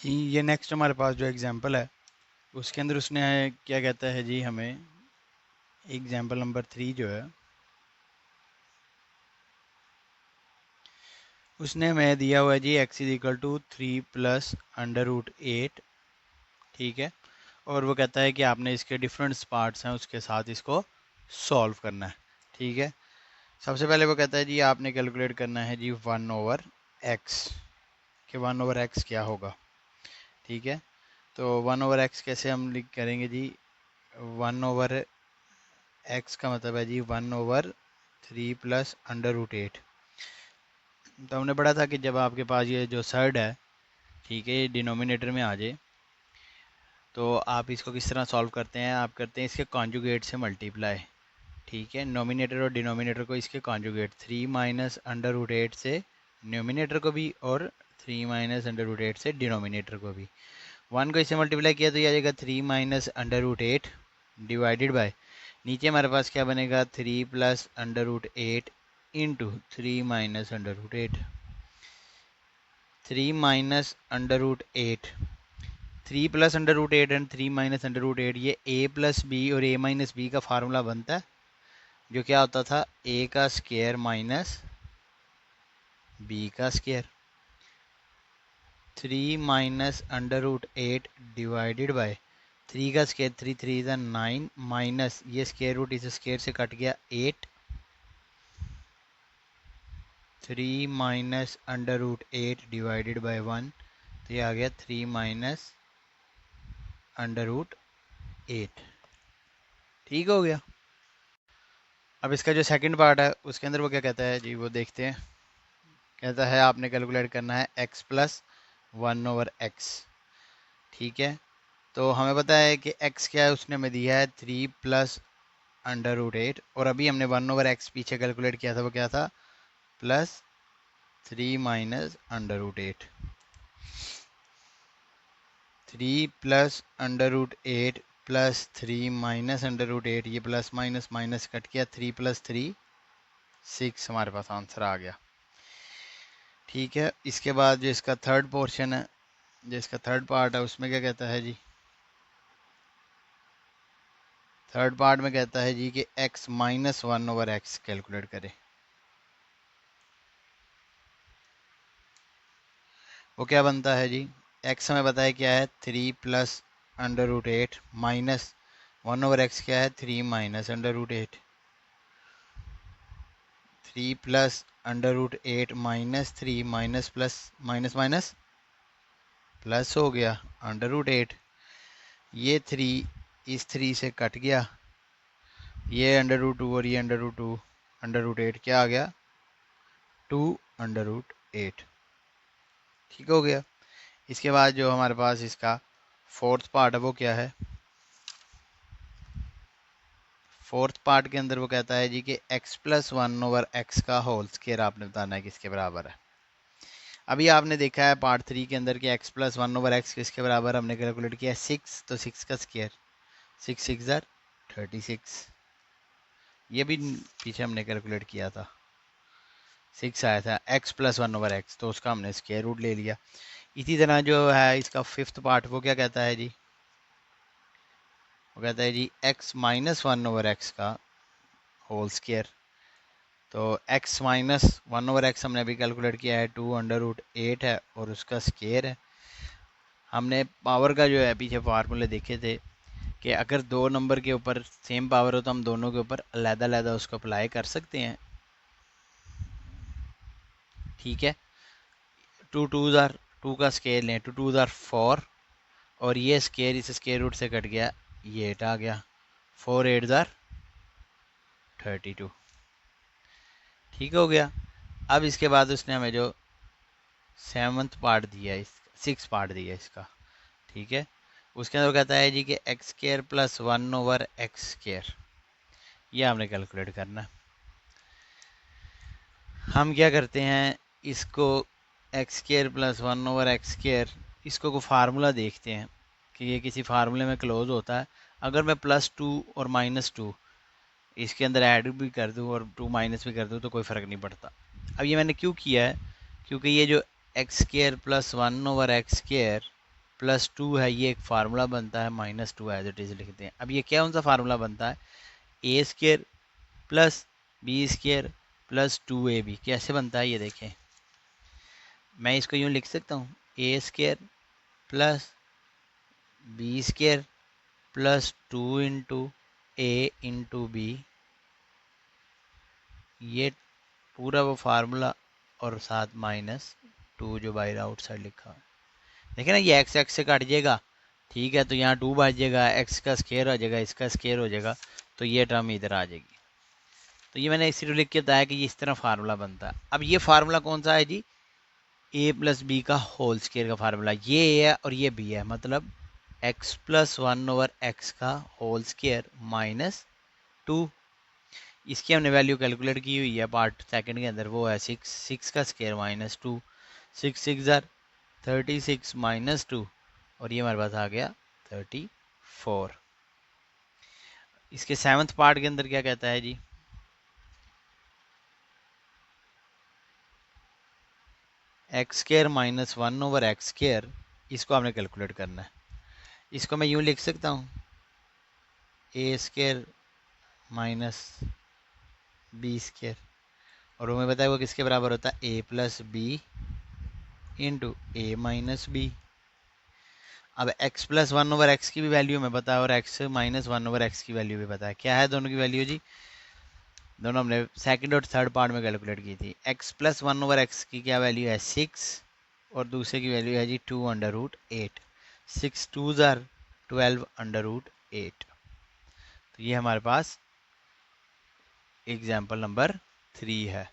ये नेक्स्ट हमारे पास जो एग्जांपल है उसके अंदर उसने क्या कहता है जी, हमें एग्जांपल नंबर 3 जो है उसने हमें दिया हुआ है जी x is equal to 3 plus under root 8। ठीक है, और वो कहता है कि आपने इसके डिफरेंट पार्ट्स हैं उसके साथ इसको सॉल्व करना है। ठीक है, सबसे पहले वो कहता है जी आपने कैलकुलेट करना है जी 1/x, कि 1/x क्या होगा। ठीक है, तो 1/x कैसे हम लिख करेंगे जी, 1/x का मतलब है जी 1/3 प्लस अंडर रूट 8। तो हमने पढ़ा था कि जब आपके पास ये जो सर्ड है, ठीक है, ये डिनोमिनेटर में आ जाए तो आप इसको किस तरह सॉल्व करते हैं, आप करते हैं इसके कॉन्जुगेट से मल्टीप्लाई। ठीक है, नोमिनेटर और डिनोमिनेटर को इसके कॉन्जुगेट 3 माइनस अंडर रूट 8 से नोमिनेटर को भी और 3 माइनस अंडर रूट 8 से डिनोमिनेटर को भी। 1 को इससे मल्टीप्लाई किया तो ये आ जाएगा 3 minus under root 8 divided by, नीचे हमारे पास क्या बनेगा 3 plus under root 8 into 3 minus under root 8। 3 minus under root 8, 3 plus under root 8 and 3 minus under root 8, ये a प्लस बी और a माइनस बी का फार्मूला बनता है, जो क्या होता था a का स्क्वायर माइनस b का square. 3 minus under root 8 divided by 3 का स्क्वायर 3 3 इज 9 माइनस ये स्क्वायर रूट इस स्क्वायर से कट गया 8। 3 minus under root 8 divided by 1, तो ये आ गया 3 माइनस अंडर रूट 8। ठीक हो गया। अब इसका जो सेकंड पार्ट है उसके अंदर वो क्या कहता है जी, वो देखते हैं। कहता है आपने कैलकुलेट करना है x प्लस 1/x। ठीक है, तो हमें पता है कि x क्या है, उसने हमें दिया है 3 प्लस अंडर रूट 8, और अभी हमने 1/x पीछे कैलकुलेट किया था, वो क्या था plus 3 minus under root 8। 3 plus under root 8 plus 3 minus under root 8, ये प्लस माइनस माइनस कट किया, 3 प्लस 3 6, हमारे पास आंसर आ गया। ठीक है, इसके बाद जो इसका थर्ड पोर्शन है, जो इसका थर्ड पार्ट है, उसमें क्या कहता है जी, थर्ड पार्ट में कहता है जी कि x माइनस 1/x कैलकुलेट करें। वो क्या बनता है जी, x हमें पता है क्या है 3 plus under root 8 minus 1/x क्या है 3 minus under root 8। 3 plus under root 8 minus 3 minus plus minus minus plus हो गया अंडर रूट 8। ये 3 इस 3 से कट गया, ये अंडर रूट 2 और ये अंडर रूट 2, अंडर रूट 8 क्या आ गया 2 अंडर रूट 8। ठीक हो गया। इसके बाद जो हमारे पास इसका फोर्थ पार्ट है वो क्या है, फोर्थ पार्ट के अंदर वो कहता है जी कि x प्लस 1/x का होल स्क्वायर आपने बताना है किसके बराबर है। अभी आपने देखा है पार्ट 3 के अंदर कि x प्लस 1/x किसके बराबर, हमने कैलकुलेट किया 6, तो 6 का स्क्वायर 6 6 ज़र 36, ये भी पीछे हमने कैलकुलेट किया था 6 आया था x प्लस 1/x, तो उसका हमने स्क्वायर रूट ले लिया। इसी तरह जो है इसका फिफ्थ पार्ट वो क्या कहता है जी, वो कहता है जी x माइनस 1/x का होल स्क्वायर। तो x माइनस 1/x हमने अभी कैलकुलेट किया है 2 अंडर रूट 8 है और उसका स्क्वायर है। हमने पावर का जो है पीछे फार्मूले देखे थे कि अगर दो नंबर के ऊपर सेम पावर हो तो हम दोनों के ऊपर अलग-अलग उसको अप्लाई कर सकते हैं। ठीक है, 2 2 ज़ार 2 का स्क्वायर लें, 2 2 ज़ार 4, और ये स्क्वायर इस स्क्वायर रूट से कट गया, ये 8 आ गया, 4 8 ज़ार 32। ठीक हो गया। अब इसके बाद उसने हमें जो सेवन्थ पार्ट दिया है, सिक्स पार्ट दिया है इसका, ठीक है, उसके अंदर कहता है जी कि x square plus 1/x square, ये हमने कैलकुलेट करना है। हम क्या करते हैं, इसको x square plus 1/x square, इसको को फार्मूला देखते हैं कि ये किसी फार्मूले में क्लोज होता है। अगर मैं +2 और -2 इसके अंदर ऐड भी कर दूं और 2 माइनस भी कर दूं तो कोई फ़र्क नहीं पड़ता। अब ये मैंने क्यों किया है, क्योंकि ये जो x square plus 1/x square plus 2 है, ये एक फार्मूला बनता है, माइनस 2 एज इट इज़ लिखते हैं। अब ये क्या कौन सा फार्मूला बनता है, A square plus B square plus 2ab। कैसे बनता है ये देखें, मैं इसको यूँ लिख सकता हूँ, A square plus B square plus 2 into A into B, ये पूरा वो फार्मूला और साथ माइनस 2 जो बाहर आउटसाइड लिखा है। देखिए ना, ये एक्स एक्स से काट जाएगा, ठीक है, तो यहाँ 2 बच जाएगा, एक्स का स्केयर हो जाएगा, इसका स्केयर हो जाएगा, तो ये टर्म इधर आ जाएगी। तो ये मैंने इसी लिख के बताया कि ये इस तरह फार्मूला बनता है। अब ये फार्मूला कौन सा है जी, ए प्लस बी का होल स्केयर का फार्मूला, ये ए है और ये बी है, मतलब एक्स प्लस 1/x का होल स्केयर माइनस 2। इसकी हमने वैल्यू कैलकुलेट की हुई है पार्ट सेकंड के अंदर, वो है 6 का स्केयर माइनस 2, 6 6 36 माइनस 2, और ये हमारे पास आ गया 34। इसके सेवन्थ पार्ट के अंदर क्या कहता है जी, X square minus 1/x square, इसको आपने कैलकुलेट करना है। इसको मैं यूँ लिख सकता हूँ, A square minus B square, और वो मैं बताया वो किसके बराबर होता है, ए प्लस बी इंटू ए माइनस बी। अब x प्लस 1/x की भी वैल्यू मैं बताया और x माइनस 1/x की वैल्यू भी बताया। क्या है दोनों की वैल्यू जी, दोनों हमने सेकंड और थर्ड पार्ट में कैलकुलेट की थी। x प्लस 1/x की क्या वैल्यू है, 6, और दूसरे की वैल्यू है जी 2/8। 6 2 ज़ार 12/8। तो ये हमारे पास एग्जाम्पल नंबर 3 है।